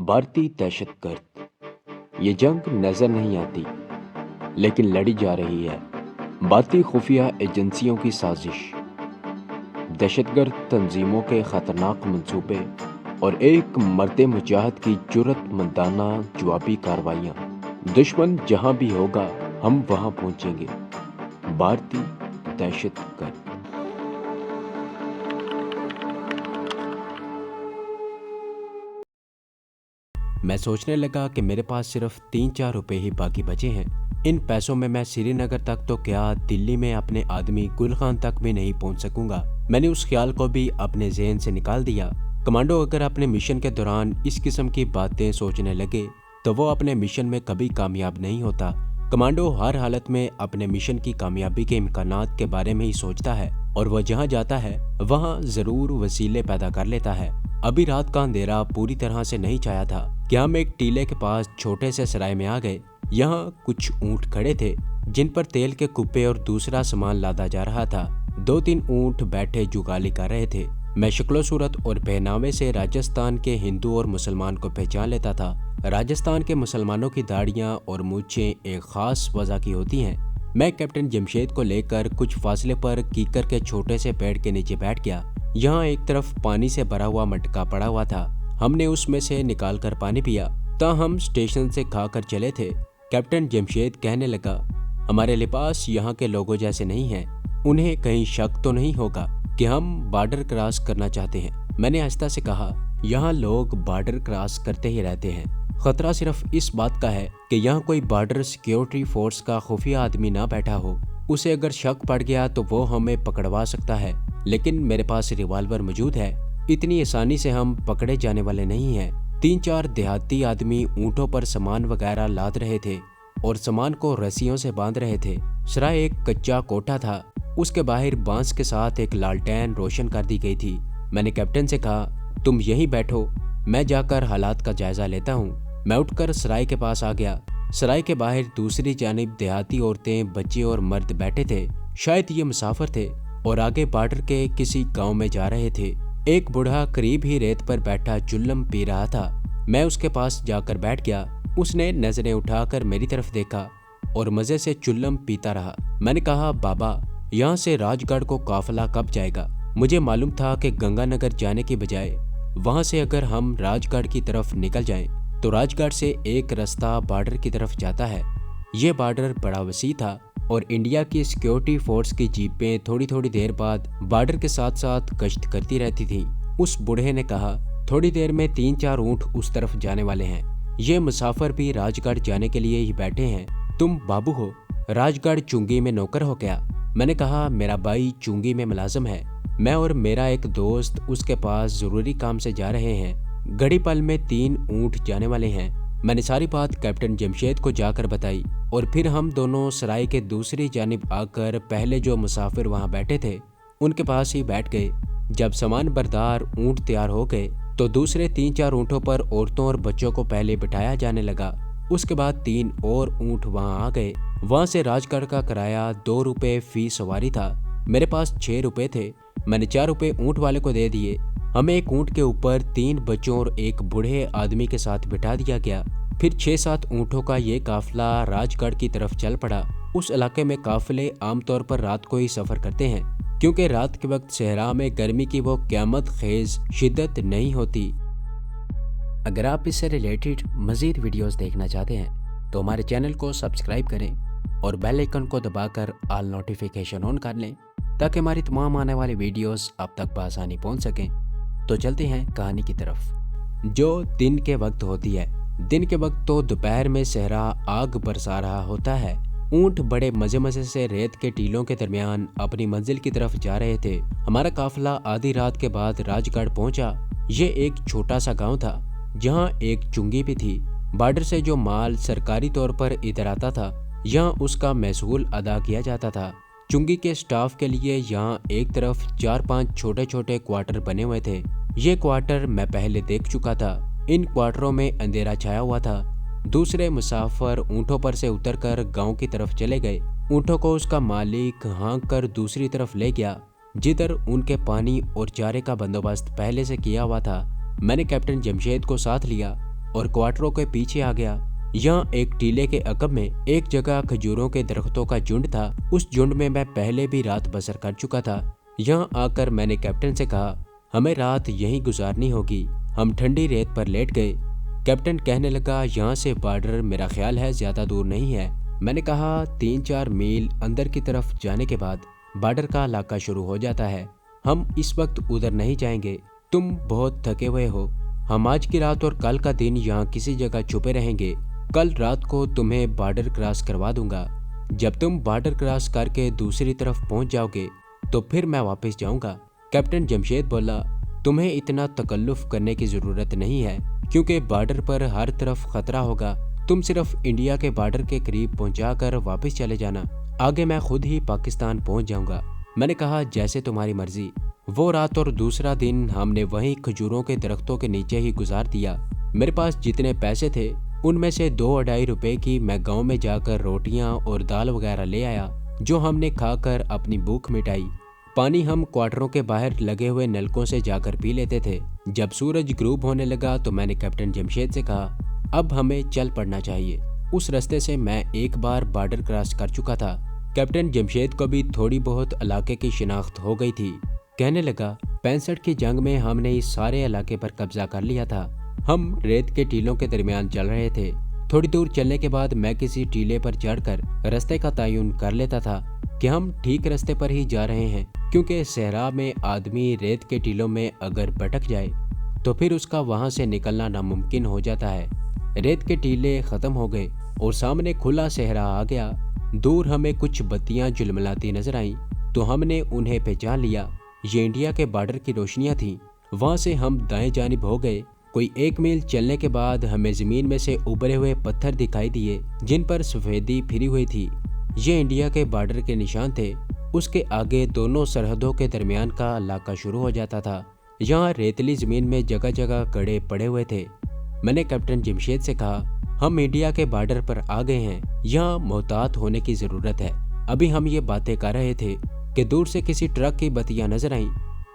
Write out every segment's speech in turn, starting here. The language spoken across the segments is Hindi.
भारतीय दहशतगर्द। ये जंग नजर नहीं आती लेकिन लड़ी जा रही है। भारतीय खुफिया एजेंसियों की साजिश, दहशतगर्द तंजीमों के खतरनाक मंसूबे और एक मर्द मुजाहिद की जुर्रतमंदाना जवाबी कार्रवाइयाँ। दुश्मन जहां भी होगा हम वहां पहुंचेंगे। भारतीय दहशतगर्द। मैं सोचने लगा कि मेरे पास सिर्फ 3-4 रुपए ही बाकी बचे हैं। इन पैसों में मैं श्रीनगर तक तो क्या, दिल्ली में अपने आदमी गुल खान तक भी नहीं पहुंच सकूंगा। मैंने उस ख्याल को भी अपने ज़हन से निकाल दिया। कमांडो अगर अपने मिशन के दौरान इस किस्म की बातें सोचने लगे तो वो अपने मिशन में कभी कामयाब नहीं होता। कमांडो हर हालत में अपने मिशन की कामयाबी के इम्कानात के बारे में ही सोचता है और वह जहाँ जाता है वहाँ जरूर वसीले पैदा कर लेता है। अभी रात का अंधेरा पूरी तरह से नहीं छाया था कि हम एक टीले के पास छोटे से सराय में आ गए। यहाँ कुछ ऊंट खड़े थे जिन पर तेल के कुप्पे और दूसरा सामान लादा जा रहा था। 2-3 ऊंट बैठे जुगाली कर रहे थे। मैं शक्लो सूरत और पहनावे से राजस्थान के हिंदू और मुसलमान को पहचान लेता था। राजस्थान के मुसलमानों की दाढ़ियाँ और मूछें एक खास वजह की होती हैं। मैं कैप्टन जमशेद को लेकर कुछ फासले पर कीकर के छोटे से पेड़ के नीचे बैठ गया। यहाँ एक तरफ पानी से भरा हुआ मटका पड़ा हुआ था। हमने उसमें से निकालकर पानी पिया। हम स्टेशन से खाकर चले थे। कैप्टन जमशेद कहने लगा, हमारे लिबास यहाँ के लोगों जैसे नहीं हैं। उन्हें कहीं शक तो नहीं होगा कि हम बॉर्डर क्रॉस करना चाहते हैं। मैंने आहिस्ता से कहा, यहाँ लोग बॉर्डर क्रॉस करते ही रहते हैं। खतरा सिर्फ इस बात का है कि यहाँ कोई बॉर्डर सिक्योरिटी फोर्स का खुफिया आदमी ना बैठा हो। उसे अगर शक पड़ गया तो वो हमें पकड़वा सकता है, लेकिन मेरे पास रिवॉल्वर मौजूद है। इतनी आसानी से हम पकड़े जाने वाले नहीं हैं। 3-4 देहाती आदमी ऊंटों पर सामान वगैरह लाद रहे थे और सामान को रस्सियों से बांध रहे थे। सराय एक कच्चा कोठा था। उसके बाहर बांस के साथ एक लालटेन रोशन कर दी गई थी। मैंने कैप्टन से कहा, तुम यहीं बैठो, मैं जाकर हालात का जायजा लेता हूँ। मैं उठकर सराय के पास आ गया। सराय के बाहर दूसरी जानिब देहाती औरतें, बच्चे और मर्द बैठे थे। शायद ये मुसाफिर थे और आगे बॉर्डर के किसी गांव में जा रहे थे। एक बूढ़ा करीब ही रेत पर बैठा चुल्लम पी रहा था। मैं उसके पास जाकर बैठ गया। उसने नजरें उठाकर मेरी तरफ देखा और मजे से चुल्लम पीता रहा। मैंने कहा, बाबा, यहाँ से राजगढ़ को काफिला कब जाएगा? मुझे मालूम था कि गंगानगर जाने की बजाय वहां से अगर हम राजगढ़ की तरफ निकल जाएं तो राजगढ़ से एक रास्ता बॉर्डर की तरफ जाता है। ये बॉर्डर बड़ा वसी था और इंडिया की सिक्योरिटी फोर्स की जीपें थोड़ी थोड़ी देर बाद बॉर्डर के साथ साथ गश्त करती रहती थीं। उस बूढ़े ने कहा, थोड़ी देर में 3-4 ऊंट उस तरफ जाने वाले हैं। ये मुसाफिर भी राजगढ़ जाने के लिए ही बैठे हैं। तुम बाबू हो, राजगढ़ चुंगी में नौकर हो क्या? मैंने कहा, मेरा भाई चुंगी में मुलाजिम है। मैं और मेरा एक दोस्त उसके पास जरूरी काम से जा रहे हैं। घड़ी पल में 3 ऊंट जाने वाले हैं। मैंने सारी बात कैप्टन जमशेद को जाकर बताई और फिर हम दोनों सराय के दूसरी जानिब आकर पहले जो मुसाफिर वहां बैठे थे उनके पास ही बैठ गए। जब सामान बरदार ऊंट तैयार हो गए तो दूसरे 3-4 ऊंटों पर औरतों और बच्चों को पहले बिठाया जाने लगा। उसके बाद 3 और ऊंट वहां आ गए। वहां से राजगढ़ का किराया 2 रुपए फी सवारी था। मेरे पास 6 रुपए थे। मैंने 4 रुपए ऊंट वाले को दे दिए। हमें एक ऊंट के ऊपर 3 बच्चों और एक बूढ़े आदमी के साथ बिठा दिया गया। फिर 6-7 ऊंटों का ये काफिला राजगढ़ की तरफ चल पड़ा। उस इलाके में काफिले आमतौर पर रात को ही सफर करते हैं क्योंकि रात के वक्त सहरा में गर्मी की वो क़यामत खेज शिद्दत नहीं होती। अगर आप इससे रिलेटेड मजीद वीडियोस देखना चाहते हैं तो हमारे चैनल को सब्सक्राइब करें और बेल आइकन को दबाकर ऑल नोटिफिकेशन ऑन कर लें ताकि हमारी तमाम आने वाली वीडियोस आप तक बआसानी पहुंच सकें। तो चलते हैं कहानी की तरफ, जो दिन के वक्त होती है। दिन के वक्त तो दोपहर में सहरा आग बरसा रहा होता है। ऊंट बड़े मजे मजे से रेत के टीलों के दरमियान अपनी मंजिल की तरफ जा रहे थे। हमारा काफिला आधी रात के बाद राजगढ़ पहुंचा। ये एक छोटा सा गांव था जहां एक चुंगी भी थी। बॉर्डर से जो माल सरकारी तौर पर इधर आता था यहाँ उसका महसूल अदा किया जाता था। चुंगी के स्टाफ के लिए यहाँ एक तरफ 4-5 छोटे छोटे क्वार्टर बने हुए थे। ये क्वार्टर मैं पहले देख चुका था। इन क्वार्टरों में अंधेरा छाया हुआ था। दूसरे मुसाफिर ऊंटों पर से उतरकर गांव की तरफ चले गए। ऊंटों को उसका मालिक हाँक कर दूसरी तरफ ले गया जिधर उनके पानी और चारे का बंदोबस्त पहले से किया हुआ था। मैंने कैप्टन जमशेद को साथ लिया। और क्वार्टरों के पीछे आ गया। यहाँ एक टीले के अकब में एक जगह खजूरों के दरख्तों का झुंड था। उस झुंड में मैं पहले भी रात बसर कर चुका था। यहाँ आकर मैंने कैप्टन से कहा, हमें रात यहीं गुजारनी होगी। हम ठंडी रेत पर लेट गए। कैप्टन कहने लगा, यहाँ से बॉर्डर मेरा ख्याल है ज्यादा दूर नहीं है। मैंने कहा, 3-4 मील अंदर की तरफ जाने के बाद बॉर्डर का इलाका शुरू हो जाता है। हम इस वक्त उधर नहीं जाएंगे। तुम बहुत थके हुए हो। हम आज की रात और कल का दिन यहाँ किसी जगह छुपे रहेंगे। कल रात को तुम्हें बॉर्डर क्रॉस करवा दूंगा। जब तुम बॉर्डर क्रॉस करके दूसरी तरफ पहुंच जाओगे तो फिर मैं वापस जाऊंगा। कैप्टन जमशेद बोला, तुम्हें इतना तकल्लुफ करने की जरूरत नहीं है, क्योंकि बॉर्डर पर हर तरफ खतरा होगा। तुम सिर्फ इंडिया के बॉर्डर के करीब पहुंचाकर वापस चले जाना। आगे मैं खुद ही पाकिस्तान पहुंच जाऊंगा। मैंने कहा, जैसे तुम्हारी मर्जी। वो रात और दूसरा दिन हमने वहीं खजूरों के दरख्तों के नीचे ही गुजार दिया। मेरे पास जितने पैसे थे उनमें से 2-2.5 रुपए की मैं गांव में जाकर रोटियां और दाल वगैरह ले आया, जो हमने खाकर अपनी भूख मिटाई। पानी हम क्वार्टरों के बाहर लगे हुए नलकों से जाकर पी लेते थे। जब सूरज ग्रूब होने लगा तो मैंने कैप्टन जमशेद से कहा, अब हमें चल पड़ना चाहिए। उस रास्ते से मैं एक बार बॉर्डर क्रॉस कर चुका था। कैप्टन जमशेद को भी थोड़ी बहुत इलाके की शिनाख्त हो गई थी। कहने लगा, 65 की जंग में हमने इस सारे इलाके पर कब्जा कर लिया था। हम रेत के टीलों के दरमियान चल रहे थे। थोड़ी दूर चलने के बाद मैं किसी टीले पर चढ़कर रास्ते का तयन कर लेता था कि हम ठीक रास्ते पर ही जा रहे हैं, क्योंकि सहरा में आदमी रेत के टीलों में अगर भटक जाए तो फिर उसका वहां से निकलना नामुमकिन हो जाता है। रेत के टीले खत्म हो गए और सामने खुला सहरा आ गया। दूर हमें कुछ बत्तियां झुलमिलाती नजर आईं तो हमने उन्हें पहचान लिया। ये इंडिया के बॉर्डर की रोशनियां थीं। वहां से हम दाएं जानिब हो गए। कोई 1 मील चलने के बाद हमें जमीन में से उभरे हुए पत्थर दिखाई दिए, जिन पर सफेदी फिरी हुई थी। ये इंडिया के बॉर्डर के निशान थे। उसके आगे दोनों सरहदों के दरमियान का इलाका शुरू हो जाता था। यहाँ रेतली जमीन में जगह जगह गड्ढे पड़े हुए थे। मैंने कैप्टन जमशेद से कहा, हम इंडिया के बॉर्डर पर आ गए हैं। यहाँ मोहतात होने की जरूरत है। अभी हम ये बातें कर रहे थे कि दूर से किसी ट्रक की बत्तियां नजर आईं।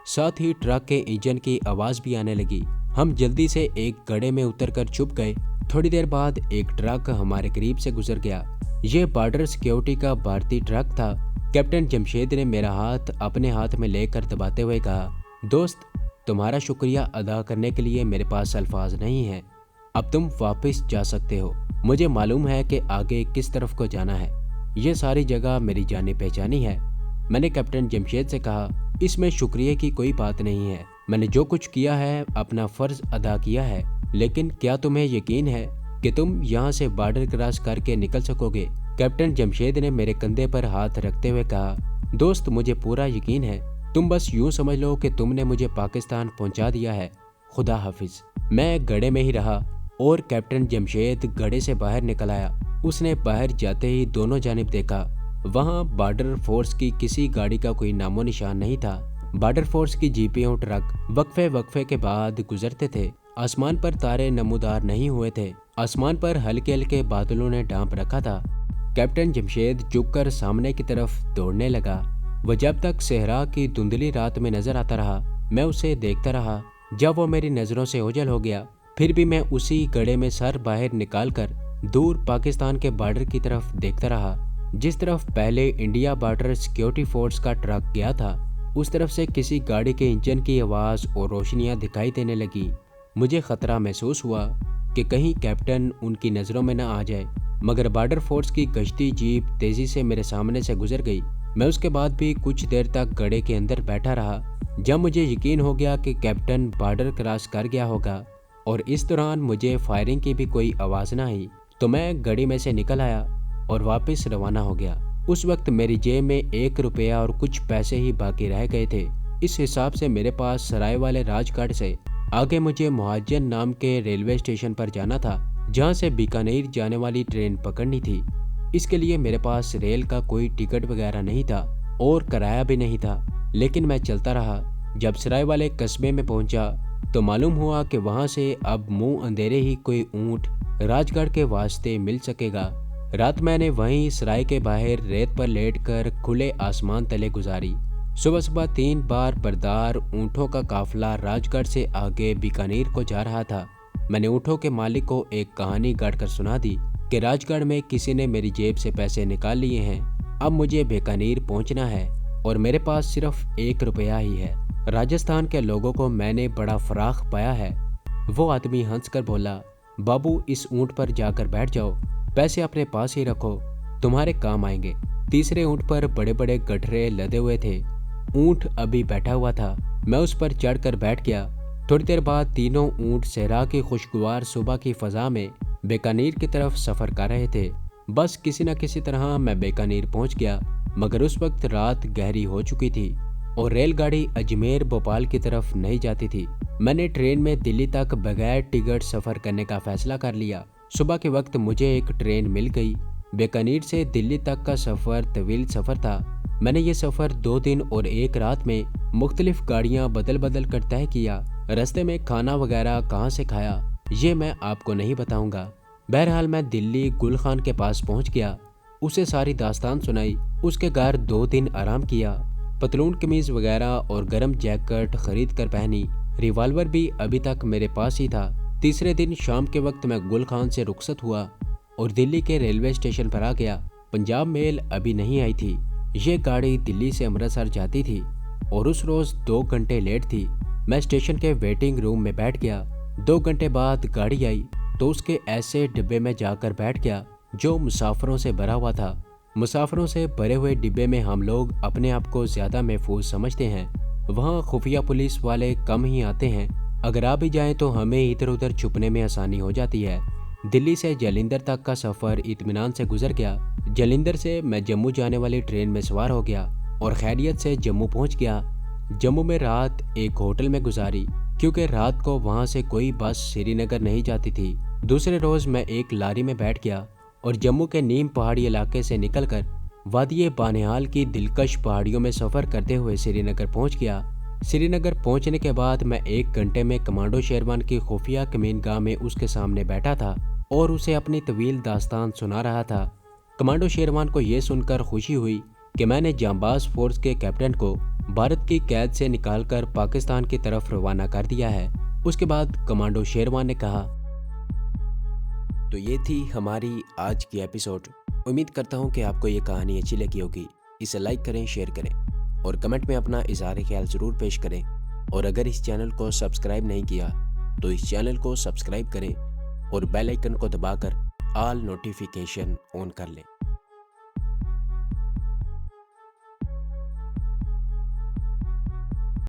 साथ ही ट्रक के इंजन की आवाज भी आने लगी। हम जल्दी से एक गड्ढे में उतरकर छुप गए। थोड़ी देर बाद एक ट्रक हमारे करीब से गुजर गया। ये बॉर्डर सिक्योरिटी का भारतीय ट्रक था। कैप्टन जमशेद ने मेरा हाथ अपने हाथ में लेकर दबाते हुए कहा, दोस्त, तुम्हारा शुक्रिया अदा करने के लिए मेरे पास अल्फाज नहीं है। अब तुम वापस जा सकते हो। मुझे मालूम है कि आगे किस तरफ को जाना है। ये सारी जगह मेरी जानी पहचानी है। मैंने कैप्टन जमशेद से कहा, इसमें शुक्रिया की कोई बात नहीं है। मैंने जो कुछ किया है अपना फर्ज अदा किया है। लेकिन क्या तुम्हें यकीन है कि तुम यहाँ से बॉर्डर क्रॉस करके निकल सकोगे? कैप्टन जमशेद ने मेरे कंधे पर हाथ रखते हुए कहा, दोस्त, मुझे पूरा यकीन है। तुम बस यूं समझ लो कि तुमने मुझे पाकिस्तान पहुंचा दिया है। खुदा हाफिज। मैं गड्ढे में ही रहा और कैप्टन जमशेद गड्ढे से बाहर निकल आया। उसने बाहर जाते ही दोनों जानिब देखा। वहाँ बॉर्डर फोर्स की किसी गाड़ी का कोई नामो निशान नहीं था। बॉर्डर फोर्स की जीपें और ट्रक वक्फे के बाद गुजरते थे। आसमान पर तारे नमूदार नहीं हुए थे। आसमान पर हल्के हल्के बादलों ने ढांप रखा था। कैप्टन जमशेद झुककर सामने की तरफ दौड़ने लगा। वह जब तक सहरा की धुंधली रात में नजर आता रहा, मैं उसे देखता रहा। जब वो मेरी नजरों से ओझल हो गया, फिर भी मैं उसी गड्ढे में सर बाहर निकालकर दूर पाकिस्तान के बॉर्डर की तरफ देखता रहा। जिस तरफ पहले इंडिया बॉर्डर सिक्योरिटी फोर्स का ट्रक गया था, उस तरफ से किसी गाड़ी के इंजन की आवाज और रोशनियां दिखाई देने लगी। मुझे खतरा महसूस हुआ कि कहीं कैप्टन उनकी नजरों में न आ जाए, मगर बॉर्डर फोर्स की गश्ती जीप तेजी से मेरे सामने से गुजर गई। मैं उसके बाद भी कुछ देर तक गड्ढे के अंदर बैठा रहा। जब मुझे यकीन हो गया कि कैप्टन बॉर्डर क्रॉस कर गया होगा और इस दौरान मुझे फायरिंग की भी कोई आवाज न आई, तो मैं गड्ढे में से निकल आया और वापस रवाना हो गया। उस वक्त मेरी जेब में 1 रुपया और कुछ पैसे ही बाकी रह गए थे। इस हिसाब से मेरे पास सराय वाले राजघाट से आगे मुझे मुहाजन नाम के रेलवे स्टेशन पर जाना था, जहां से बीकानेर जाने वाली ट्रेन पकड़नी थी। इसके लिए मेरे पास रेल का कोई टिकट वगैरह नहीं था और किराया भी नहीं था, लेकिन मैं चलता रहा। जब सराय वाले कस्बे में पहुंचा तो मालूम हुआ कि वहां से अब मुंह अंधेरे ही कोई ऊंट राजगढ़ के वास्ते मिल सकेगा। रात मैंने वहीं सराय के बाहर रेत पर लेटकर खुले आसमान तले गुजारी। सुबह 3 बार बरदार ऊंटों का काफिला राजगढ़ से आगे बीकानेर को जा रहा था। मैंने ऊँटों के मालिक को एक कहानी गाड़ कर सुना दी कि राजगढ़ में किसी ने मेरी जेब से पैसे निकाल लिए हैं। अब मुझे बीकानेर पहुंचना है और मेरे पास सिर्फ 1 रुपया ही है। राजस्थान के लोगों को मैंने बड़ा फराख पाया है। वो आदमी हंसकर बोला, बाबू इस ऊँट पर जाकर बैठ जाओ, पैसे अपने पास ही रखो, तुम्हारे काम आएंगे। तीसरे ऊँट पर बड़े बड़े गठरे लदे हुए थे। ऊँट अभी बैठा हुआ था। मैं उस पर चढ़कर बैठ गया। थोड़ी देर बाद तीनों ऊँट सहरा की खुशगवार सुबह की फजा में बीकानेर की तरफ सफर कर रहे थे। बस किसी न किसी तरह मैं बीकानेर पहुंच गया, मगर उस वक्त रात गहरी हो चुकी थी और रेलगाड़ी अजमेर भोपाल की तरफ नहीं जाती थी। मैंने ट्रेन में दिल्ली तक बगैर टिकट सफर करने का फैसला कर लिया। सुबह के वक्त मुझे एक ट्रेन मिल गई। बीकानेर से दिल्ली तक का सफर तवील सफर था। मैंने ये सफर 2 दिन और 1 रात में मुख्तलिफ गाड़ियां बदल बदल कर तय किया। रास्ते में खाना वगैरह कहाँ से खाया ये मैं आपको नहीं बताऊंगा। बहरहाल मैं दिल्ली गुल खान के पास पहुंच गया। उसे सारी दास्तान सुनाई। उसके घर 2 दिन आराम किया। पतलून कमीज वगैरह और गर्म जैकेट खरीद कर पहनी। रिवॉल्वर भी अभी तक मेरे पास ही था। तीसरे दिन शाम के वक्त मैं गुल खान से रुखसत हुआ और दिल्ली के रेलवे स्टेशन पर आ गया। पंजाब मेल अभी नहीं आई थी। ये गाड़ी दिल्ली से अमृतसर जाती थी और उस रोज 2 घंटे लेट थी। मैं स्टेशन के वेटिंग रूम में बैठ गया। 2 घंटे बाद गाड़ी आई तो उसके ऐसे डिब्बे में जाकर बैठ गया जो मुसाफिरों से भरा हुआ था। मुसाफिरों से भरे हुए डिब्बे में हम लोग अपने आप को ज्यादा महफूज समझते हैं। वहाँ खुफिया पुलिस वाले कम ही आते हैं। अगर आ भी जाएं तो हमें इधर उधर छुपने में आसानी हो जाती है। दिल्ली से जालंधर तक का सफर इत्मीनान से गुजर गया। जालंधर से मैं जम्मू जाने वाली ट्रेन में सवार हो गया और खैरियत से जम्मू पहुंच गया। जम्मू में रात एक होटल में गुजारी क्योंकि रात को वहां से कोई बस श्रीनगर नहीं जाती थी। दूसरे रोज मैं एक लारी में बैठ गया और जम्मू के नीम पहाड़ी इलाके से निकलकर वादिये बानिहाल की दिलकश पहाड़ियों में सफर करते हुए श्रीनगर पहुंच गया। श्रीनगर पहुंचने के बाद मैं 1 घंटे में कमांडो शेरवान की खुफिया कमीनगाह में उसके सामने बैठा था और उसे अपनी तवील दास्तान सुना रहा था। कमांडो शेरवान को यह सुनकर खुशी हुई कि मैंने जांबाज फोर्स के कैप्टन को भारत की कैद से निकालकर पाकिस्तान की तरफ रवाना कर दिया है। उसके बाद कमांडो शेरवान ने कहा, तो ये थी हमारी आज की एपिसोड। उम्मीद करता हूँ कि आपको ये कहानी अच्छी लगी होगी। इसे लाइक करें, शेयर करें और कमेंट में अपना इज़हार ख्याल ज़रूर पेश करें। और अगर इस चैनल को सब्सक्राइब नहीं किया तो इस चैनल को सब्सक्राइब करें और बेल आइकन को दबाकर ऑल नोटिफिकेशन ऑन कर लें।